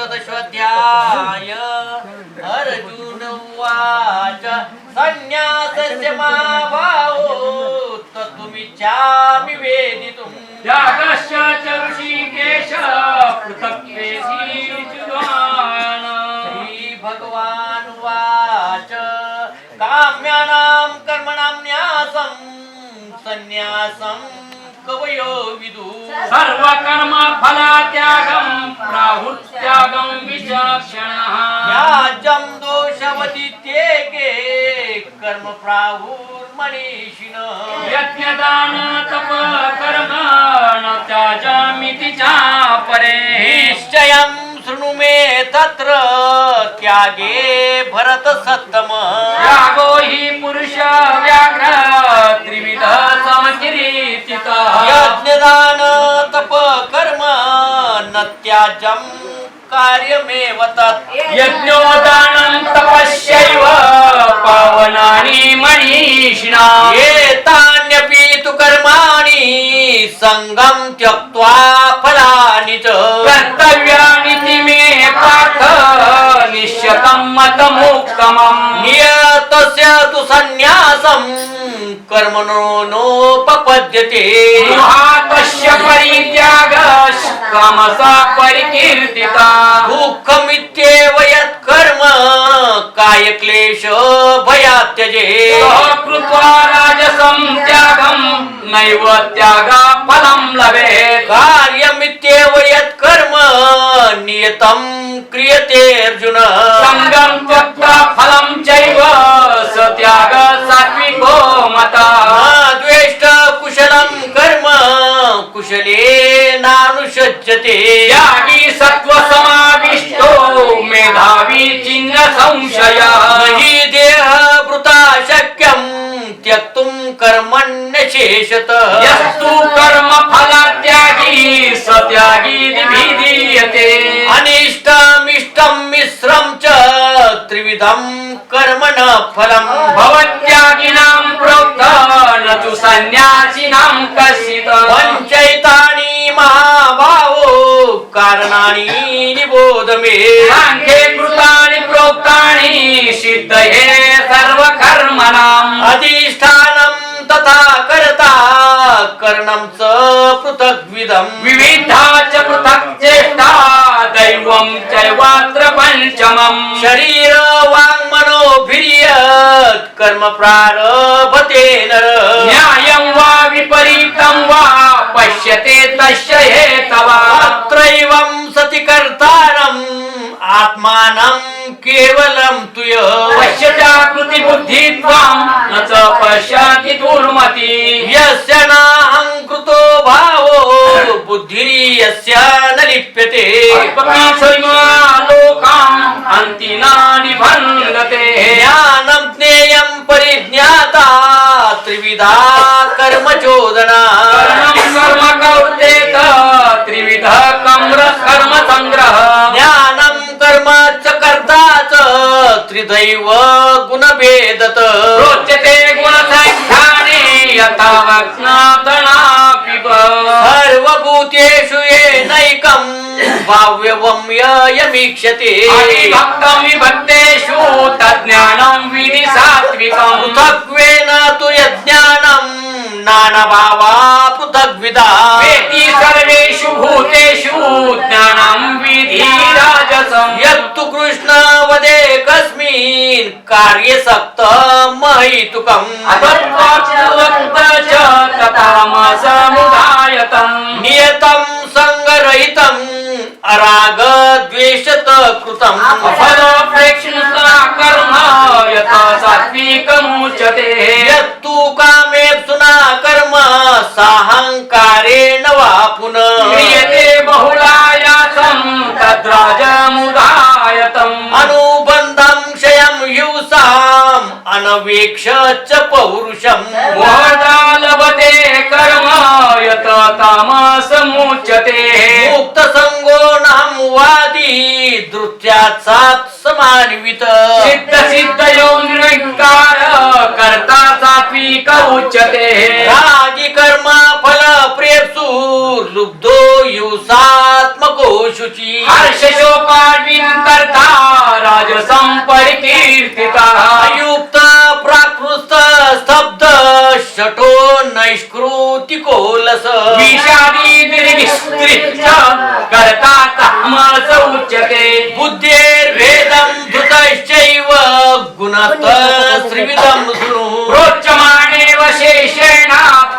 नमताष्टदशोऽध्याय अर्जुन उवाच संन्यासस्य महाभावो तत्त्वमिच्छामि वेदितुम् त्यागश्च च ऋषिकेश पृथक्त्वेषि चुद्वान श्रीभगवानुवाच काम्यानां कर्मणां न्यासं संन्यासं कवयो विदु सर्वकर्म फलत्यागं प्राहुस्त्यागं विचक्षणः त्याज्यं दोषवदित्येके कर्म प्राहुर्मनीषिणः यज्ञदान तप कर्म न त्याजामिति चापरे निश्चयं शृणु मे तत्र त्यागे भरतसत्तम त्यागो हि पुरुष व्याघ्र त्रिविध समकीर्तितः यज्ञदान तप कर्म न त्याज्यं कार्यमेव तत् यज्ञोदानं तपस्यैव पावनानि मनीषिणा एतान्यपि तु कर्माणि संगं त्यक्त्वा फलानि च कर्तव्यानिति मे पार्थ निश्चितं मतमुत्तमम् नियतस्य तु सन्न्यासं कर्मणो नोपपद्यते महात्मस्य परित्यागः कामसा परिकीर्तिता दुःखमित्येव यत्कर्म कायक्लेश भयात् त्यजेत् कृत्वा राजसं त्यागं नैव त्यागा फलं लभेत् कार्यमित्येव यत्कर्म नियतं क्रियते अर्जुन संगं त्यक्त्वा फलं चैव स त्याग सात्विको मतः द्वेष्ट कुशलं कर्म कुशलेनानुषज्यते त्यागी सत्त्वसमाविष्टो मेधावी चिन्ह संशयः हि देहभृता शक्यं त्यक्तुं कर्मण्यशेषतः यस्तु कर्म फलत्यागी स त्यागी विधीयते अनिष्टमिष्टं मिश्रं च त्रिविधं कर्मण फलम् भवत्यागिनां प्रोक्ता न तु सन्न्यासिनां कश्चित् पञ्चैतानि महाभावो कारणानि निबोध मे सांख्ये कृतानि प्रोक्तानि सिद्धये सर्वकर्मणाम् अधिष्ठानं तथा कर्ता करणं च पृथग्विधम् विविधा च पृथक् चेष्टा दैवं चैवात्र पञ्चमम् शरीर वाङ्मनोभिर्यत् कर्म प्रारभते नर न्यायं वा विपरीतं वा पश्यते तस्य हेतवा अत्रैवं सति कर्तारम् आत्मानं केवलं तु यः पश्यत्याकृति बुद्धित्वं न च पश्यति दुर्मति यस्य नाहङ्कृतो भावो बुद्धिर्यस्य न लिप्यते लोकान् अन्ति न निबन्धते ज्ञानं ज्ञेयं परिज्ञाता त्रिविधा कर्म चोदना कर्म कर्म कौतेत त्रिविध कर्म संग्रह ज्ञानं कर्म च कर्ता च त्रिदैव गुणभेदत रोचते गुणसंख्याने यथा वक्नादनापिब सर्वभूतेषु येनैकं भाव्यवम्ययमीक्षते भक्तं विभक्तेषु तज्ज्ञानं विधि सात्विकम् पृथग्त्वेन तु यज्ञानं नानाभावा पृथग्विधा वेति सर्वेषु भूतेषु ज्ञानं विधि राजसम् यत्तु कृष्णवदे कस्मिन् कार्ये सक्तमहैतुकम् अतत्त्वाच्युत च ततामसमुदायतम् नियतं सङ्गरहितम् अरागद्वेषत कृतम् फलापेक्षिता कर्म यथा सात्विकमुच्यते यत्तु कामेप्सुना कर्म साहङ्कारेण वा पुनः क्रियते बहुलायासं तद्राजमुदायतम् अनुबन्धं क्षयं हिंसाम् अनवेक्ष च पौरुषम् मोहदा लभते कर्म यत तामसमुच्यते मुक्तसङ्गो नाम वादी धृत्यात् सात् समान्वित सिद्ध सिद्धयो निर्विकार कर्ता सात्विक उच्यते रागी कर्म फल प्रेप्सु लुब्धो युसात्मको शुचि कर्ता तामस उच्यते बुद्धेर्भेदं धृतश्चैव गुणतः त्रिविधं शृणु रोचमाने वशेषेण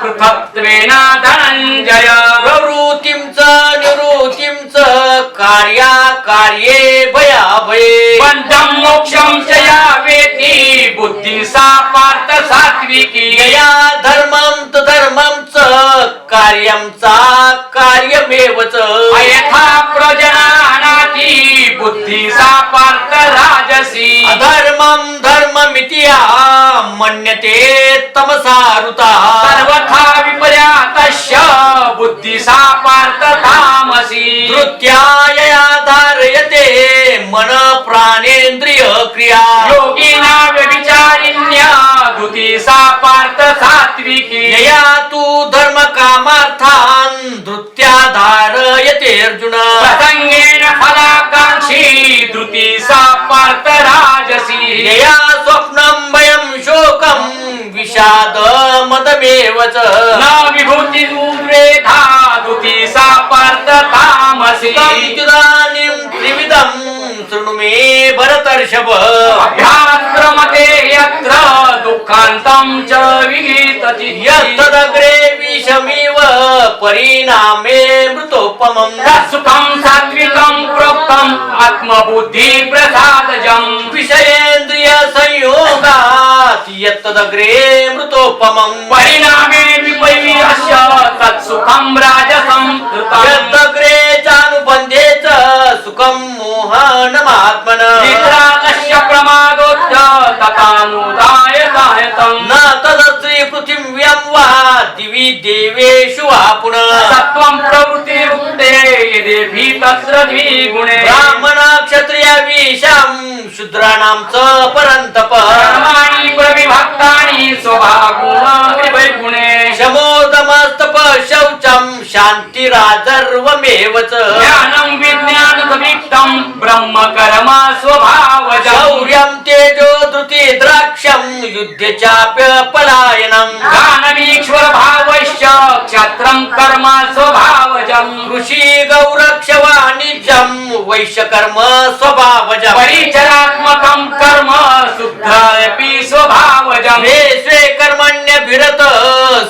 पृथक्त्वेन धनञ्जय प्रवृत्तिं च निवृत्तिं च कार्याकार्ये भयाभये बन्धं मोक्षं च या वेत्ति बुद्धिं सा पार्थ सात्विकी यया धर्मं तधर्मं च कार्यं च कार्यमेव च अयथा प्रजनानाति बुद्धि सा पार्थ राजसी अधर्मं धर्ममिति या मन्यते तमसारुता सर्वथा विपर्यातस्य बुद्धि सा पार्थ तामसी धृत्यायया धारयते मन प्राणेन्द्रिय क्रिया योगिना व्यभिचारिण्या धुति सा पार्थ सात्विकी यया तु धर्म कामार्थान् धृत्या धारयते अर्जुन प्रसंगेन फलाकांक्षी धृति सा पार्थ राजसी यया स्वप्नं भयं शोकं विषाद मदमेव च न विभूति उद्रेधा धुति सा पार्थ तामसी इदानीं त्रिविधं शृणु मे भरतर्षभ अभ्याक्रमते यत्र दुःखान्तं च विहितति यत्तदग्रे विषमिव परिणामे मृतोपमम् सुखं सात्विकं प्रोक्तम् आत्मबुद्धि प्रसादजम् विषयेन्द्रिय संयोगात् यत्तदग्रे मृतोपमम् परिणामे विपर्यस्य तत्सुखं राजसं धृतम् यत्तग्रे चानुबन्धे च सुखं मोहनमात्मन निद्रालस्य प्रमादोत्य तथानुदाय सायतम् न तदस्त्री पृथिव्यां वा दिवि देवेषु वा पुनः सत्त्वं प्रवृत्तिरुक्ते यदेभि तत्र द्विगुणे ब्राह्मण क्षत्रिय विषां शूद्राणां च परन्तप कर्माणि प्रविभक्तानि स्वभावगुणे शमोदमस्तप शौचं शान्तिराजर्वमेव च ज्ञानं विज्ञानसमीक्तं ब्रह्म कर्म स्वभावजम् शौर्यं तेजो धृति द्राक्षं युद्धे चाप्य पलायनं दानमीश्वर भावश्च क्षत्रं कर्म स्वभावजम् कृषि गौरक्ष वाणिज्यं वैश्यकर्म स्वभावजं परिचरात्मकं कर्म शुद्धायपि स्वभावजम् स्वे स्वे कर्मण्यभिरत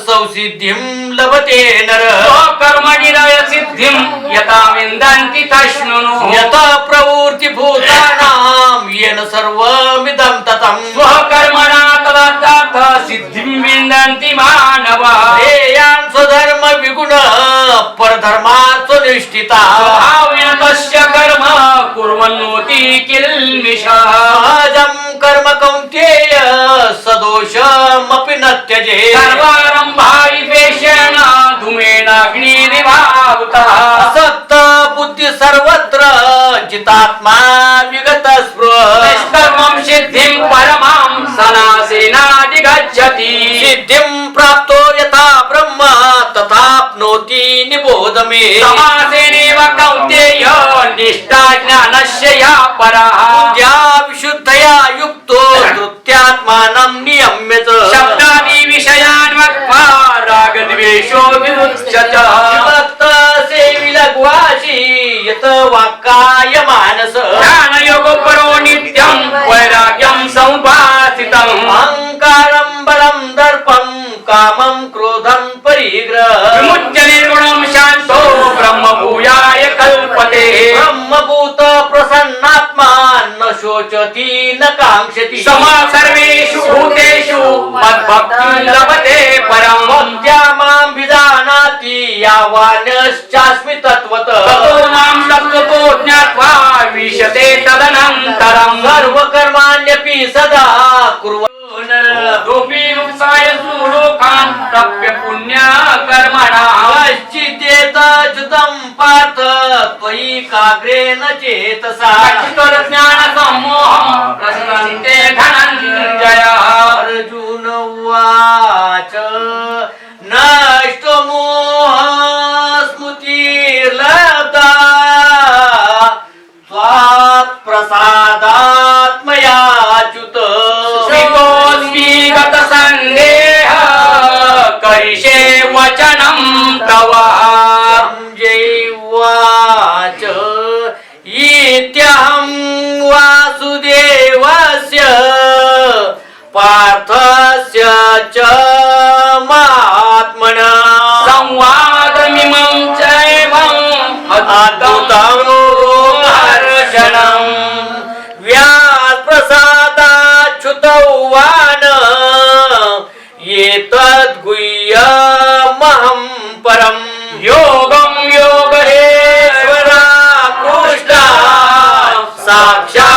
संसिद्धिं लभते नर स्वकर्मणिरय सिद्धिं यथा विन्दन्ति तश्नुनु यत प्रवृत्ति भूतानां येन सर्वमिदं ततं स्वकर्मणा तदार्थ सिद्धिं विन्दन्ति मानवाः श्रेयान् स्वधर्म विगुण परधर्मात् स्वनिष्ठिता स्वभावेन तस्य कर्म कुर्वन्नोति किल्बिषः सहजं कर्म कौन्तेय सदोषमपि न त्यजेत् सर्वारम्भा द्वेषेण धूमेनाग्निरिवाहुतः असक्त बुद्धि सर्वत्र जितात्मा विगत स्पृह निष्कर्मं सिद्धिं परमां सनासेनाधिगच्छति सिद्धिं प्राप्तो यथा ब्रह्म तथाप्नोति निबोध मे समासेनेव कौन्तेय निष्ठा ज्ञानस्य या परः बुद्ध्या विशुद्धया युक्तो धृत्यात्मानं नियम्य च शब्दादि विषयान् वक्त्वा रागद्वेषो विरुच्यते विभक्त सेविलघ्वासी यत वाक्काय मानस ध्यानयोगो परो नित्यं वैराग्यं समुपासितम् अहङ्कारं बलं दर्पं कामं क्रोधं परिग्रह विमुच्य निर्गुणं शान्तो ब्रह्मभूयाय कल्पते ब्रह्मभूत प्रसन्नात्मा न शोचति न काङ्क्षति समा सर्वेषु भूतेषु मद्भक्तिं लभते परम् भक्त्या मां विजानाति यावान्यश्चास्मि तत्त्वतः ततो मां तत्त्वतो ज्ञात्वा विशते तदनन्तरम् सर्वकर्माण्यपि सदा कुर्वन् दोपि नुक्साय सुलोकान् प्राप्य पुण्यकर्मणाः कश्चिदेतच्युतं पार्थ त्वयि काग्रेण चेतसा ज्ञानसम्मोहं प्रसन्ते धनञ्जयः अर्जुन उवाच नष्टो मोहः स्मृतिर्लब्धा त्वात् प्रसादात् मयाच्युत स्थितोऽस्मि गतसन्देहः करिष्ये वचनं तव संजय उवाच अर्थस्य च महात्मना संवादमिमं चैवम् अद्भुतं रोगहर्षणम् व्यासप्रसादाच्युत उवाच एतद्गुह्यमहं परम् योगं योगेश्वरा कृष्ण साक्षात्